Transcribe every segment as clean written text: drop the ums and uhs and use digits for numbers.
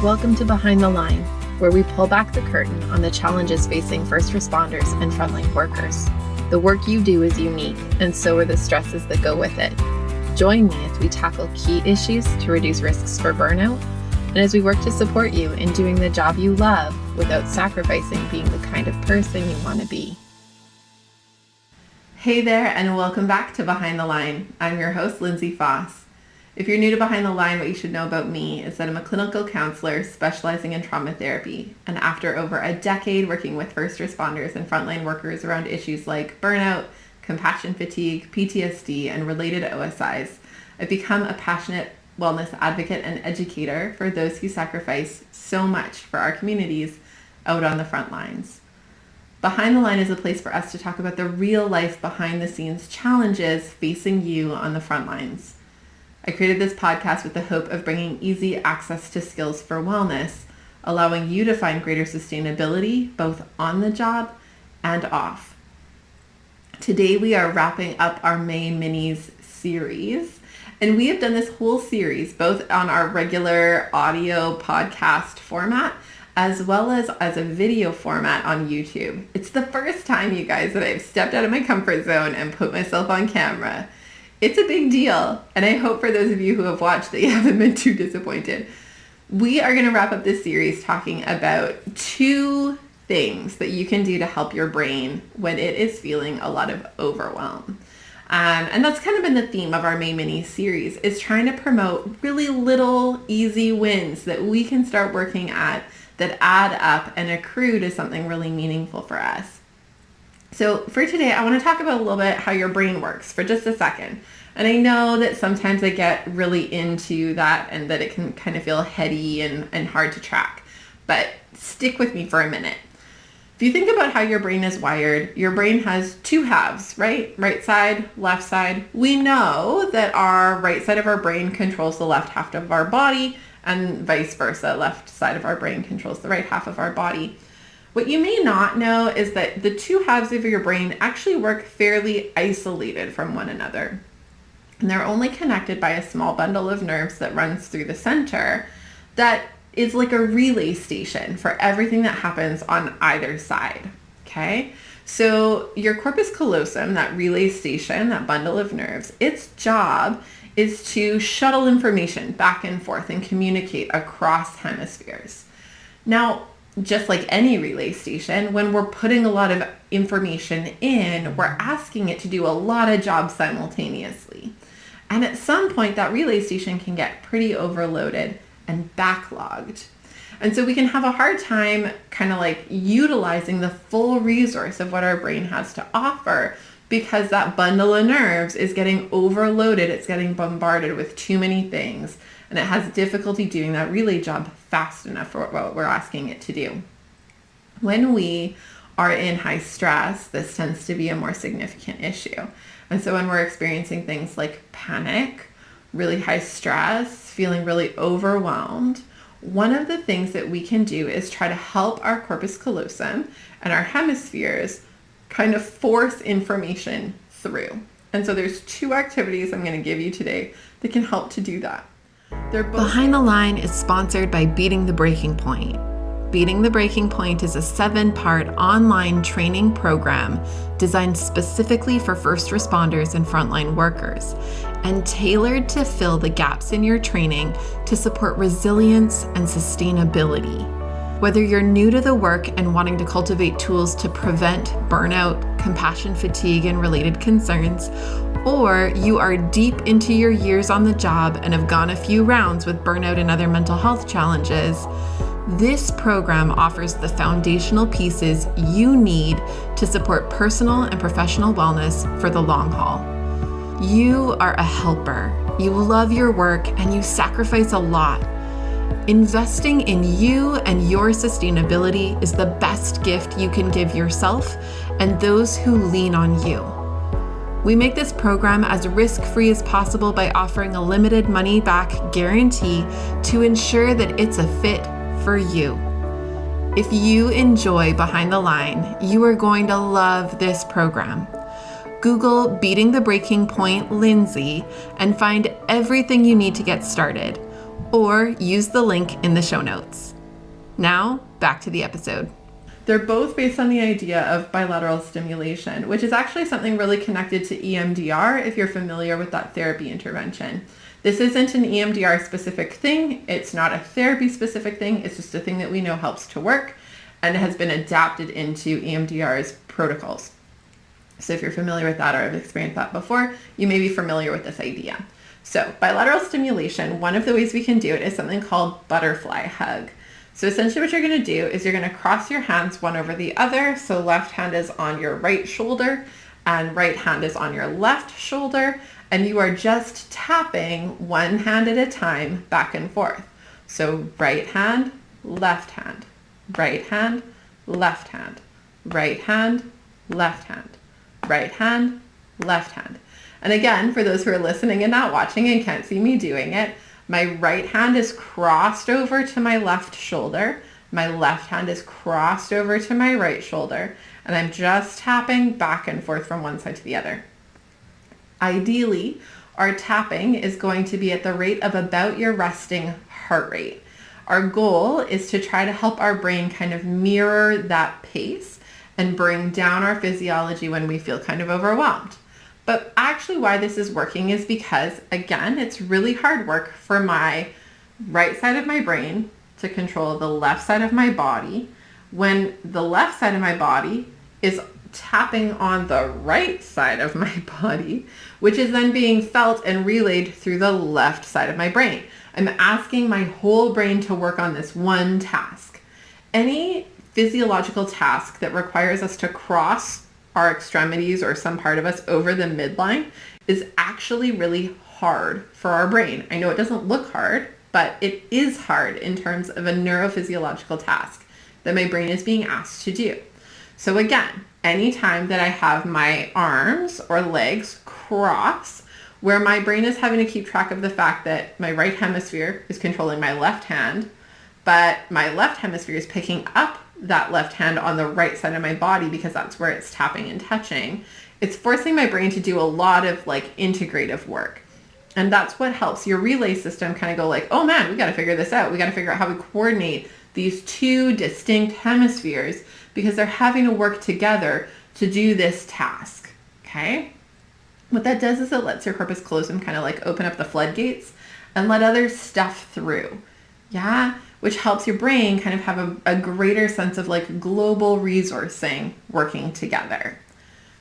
Welcome to Behind the Line, where we pull back the curtain on the challenges facing first responders and frontline workers. The work you do is unique, and so are the stresses that go with it. Join me as we tackle key issues to reduce risks for burnout, and as we work to support you in doing the job you love without sacrificing being the kind of person you want to be. Hey there, and welcome back to Behind the Line. I'm your host, Lindsay Foss. If you're new to Behind the Line, what you should know about me is that I'm a clinical counselor specializing in trauma therapy. And after over a decade working with first responders and frontline workers around issues like burnout, compassion fatigue, PTSD, and related OSIs, I've become a passionate wellness advocate and educator for those who sacrifice so much for our communities out on the front lines. Behind the Line is a place for us to talk about the real life behind the scenes challenges facing you on the front lines. I created this podcast with the hope of bringing easy access to skills for wellness, allowing you to find greater sustainability both on the job and off. Today we are wrapping up our May Minis series, and we have done this whole series both on our regular audio podcast format as well as a video format on YouTube. It's the first time, you guys, that I've stepped out of my comfort zone and put myself on camera. It's a big deal, and I hope for those of you who have watched that you haven't been too disappointed. We are going to wrap up this series talking about 2 things that you can do to help your brain when it is feeling a lot of overwhelm. And that's kind of been the theme of our May Mini series, is trying to promote really little easy wins that we can start working at that add up and accrue to something really meaningful for us. So for today, I want to talk about a little bit how your brain works for just a second. And I know that sometimes I get really into that and that it can kind of feel heady and hard to track. But stick with me for a minute. If you think about how your brain is wired, your brain has 2 halves, right? Right side, left side. We know that our right side of our brain controls the left half of our body, and vice versa. Left side of our brain controls the right half of our body. What you may not know is that the 2 halves of your brain actually work fairly isolated from one another. And they're only connected by a small bundle of nerves that runs through the center that is like a relay station for everything that happens on either side, okay? So your corpus callosum, that relay station, that bundle of nerves, its job is to shuttle information back and forth and communicate across hemispheres. Now, just like any relay station, when we're putting a lot of information in, we're asking it to do a lot of jobs simultaneously. And at some point, that relay station can get pretty overloaded and backlogged. And so we can have a hard time kind of like utilizing the full resource of what our brain has to offer because that bundle of nerves is getting overloaded. It's getting bombarded with too many things. And it has difficulty doing that relay job fast enough for what we're asking it to do. When we are in high stress, this tends to be a more significant issue. And so when we're experiencing things like panic, really high stress, feeling really overwhelmed, one of the things that we can do is try to help our corpus callosum and our hemispheres kind of force information through. And so there's 2 activities I'm going to give you today that can help to do that. Behind the Line is sponsored by Beating the Breaking Point. Beating the Breaking Point is a 7-part online training program designed specifically for first responders and frontline workers, and tailored to fill the gaps in your training to support resilience and sustainability. Whether you're new to the work and wanting to cultivate tools to prevent burnout, compassion fatigue, and related concerns, or you are deep into your years on the job and have gone a few rounds with burnout and other mental health challenges, this program offers the foundational pieces you need to support personal and professional wellness for the long haul. You are a helper. You love your work and you sacrifice a lot. Investing in you and your sustainability is the best gift you can give yourself and those who lean on you. We make this program as risk-free as possible by offering a limited money-back guarantee to ensure that it's a fit for you. If you enjoy Behind the Line, you are going to love this program. Google Beating the Breaking Point Lindsay and find everything you need to get started. or use the link in the show notes. Now, back to the episode. They're both based on the idea of bilateral stimulation, which is actually something really connected to EMDR if you're familiar with that therapy intervention. This isn't an EMDR specific thing. It's not a therapy specific thing. It's just a thing that we know helps to work and has been adapted into EMDR's protocols. So if you're familiar with that or have experienced that before, you may be familiar with this idea. So bilateral stimulation, one of the ways we can do it is something called butterfly hug. So essentially what you're going to do is you're going to cross your hands one over the other. So left hand is on your right shoulder and right hand is on your left shoulder. And you are just tapping one hand at a time back and forth. So right hand, left hand, right hand, left hand, right hand, left hand, right hand, left hand. And again, for those who are listening and not watching and can't see me doing it, my right hand is crossed over to my left shoulder. My left hand is crossed over to my right shoulder. And I'm just tapping back and forth from one side to the other. Ideally, our tapping is going to be at the rate of about your resting heart rate. Our goal is to try to help our brain kind of mirror that pace and bring down our physiology when we feel kind of overwhelmed. But actually why this is working is because, again, it's really hard work for my right side of my brain to control the left side of my body when the left side of my body is tapping on the right side of my body, which is then being felt and relayed through the left side of my brain. I'm asking my whole brain to work on this one task. Any physiological task that requires us to cross our extremities or some part of us over the midline is actually really hard for our brain. I know it doesn't look hard, but it is hard in terms of a neurophysiological task that my brain is being asked to do. So again, anytime that I have my arms or legs cross, where my brain is having to keep track of the fact that my right hemisphere is controlling my left hand, but my left hemisphere is picking up that left hand on the right side of my body because that's where it's tapping and touching. It's forcing my brain to do a lot of like integrative work. And that's what helps your relay system kind of go like, oh man, we got to figure this out. We got to figure out how we coordinate these two distinct hemispheres because they're having to work together to do this task. Okay. What that does is it lets your corpus callosum kind of like open up the floodgates and let other stuff through. Yeah. Which helps your brain kind of have a greater sense of like global resourcing working together.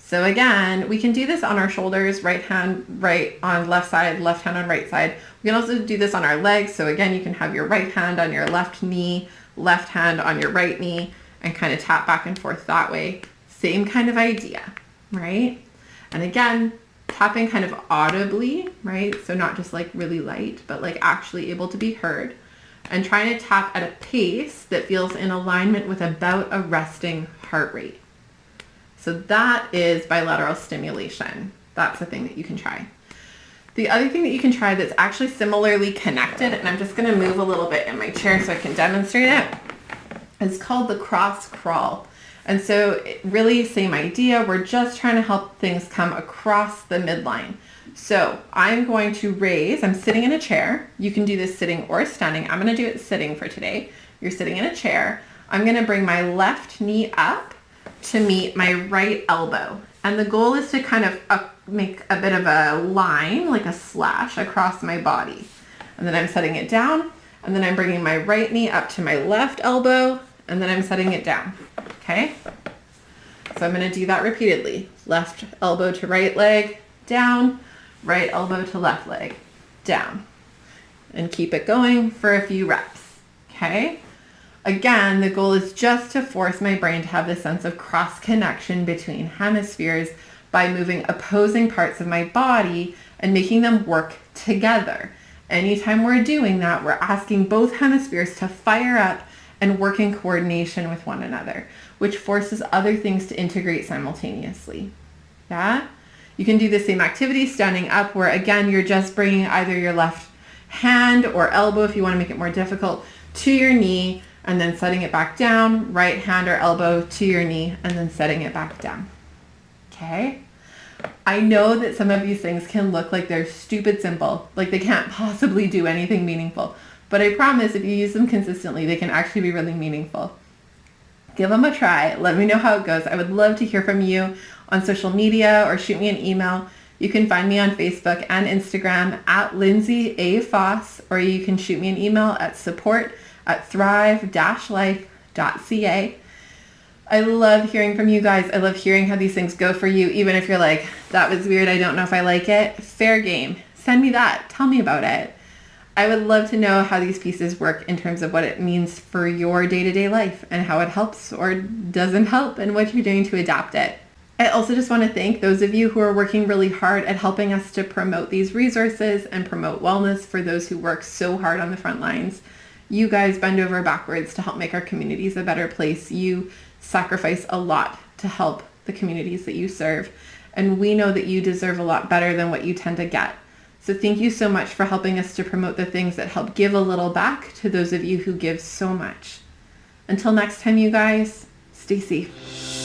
So again, we can do this on our shoulders, right hand, right on left side, left hand on right side. We can also do this on our legs. So again, you can have your right hand on your left knee, left hand on your right knee, and kind of tap back and forth that way. Same kind of idea, right? And again, tapping kind of audibly, right? So not just like really light, but like actually able to be heard. And trying to tap at a pace that feels in alignment with about a resting heart rate. So that is bilateral stimulation. That's the thing that you can try. The other thing that you can try that's actually similarly connected, and I'm just going to move a little bit in my chair so I can demonstrate it, is called the cross crawl. And so really same idea. We're just trying to help things come across the midline. So I'm going to raise, I'm sitting in a chair. You can do this sitting or standing. I'm going to do it sitting for today. You're sitting in a chair. I'm going to bring my left knee up to meet my right elbow. And the goal is to kind of make a bit of a line, like a slash across my body. And then I'm setting it down. And then I'm bringing my right knee up to my left elbow. And then I'm setting it down. Okay? So I'm going to do that repeatedly. Left elbow to right leg, down. Right elbow to left leg, down. And keep it going for a few reps, okay? Again, the goal is just to force my brain to have this sense of cross connection between hemispheres by moving opposing parts of my body and making them work together. Anytime we're doing that, we're asking both hemispheres to fire up and work in coordination with one another, which forces other things to integrate simultaneously, yeah? You can do the same activity standing up where, again, you're just bringing either your left hand or elbow, if you want to make it more difficult, to your knee and then setting it back down, right hand or elbow to your knee and then setting it back down. Okay? I know that some of these things can look like they're stupid simple, like they can't possibly do anything meaningful. But I promise if you use them consistently, they can actually be really meaningful. Give them a try. Let me know how it goes. I would love to hear from you on social media or shoot me an email. You can find me on Facebook and Instagram at Lindsay A. Foss, or you can shoot me an email at support@thrive-life.ca. I love hearing from you guys. I love hearing how these things go for you, even if you're like, that was weird, I don't know if I like it. Fair game. Send me that. Tell me about it. I would love to know how these pieces work in terms of what it means for your day-to-day life and how it helps or doesn't help and what you're doing to adapt it. I also just want to thank those of you who are working really hard at helping us to promote these resources and promote wellness for those who work so hard on the front lines. You guys bend over backwards to help make our communities a better place. You sacrifice a lot to help the communities that you serve. And we know that you deserve a lot better than what you tend to get. So thank you so much for helping us to promote the things that help give a little back to those of you who give so much. Until next time, you guys, stay safe.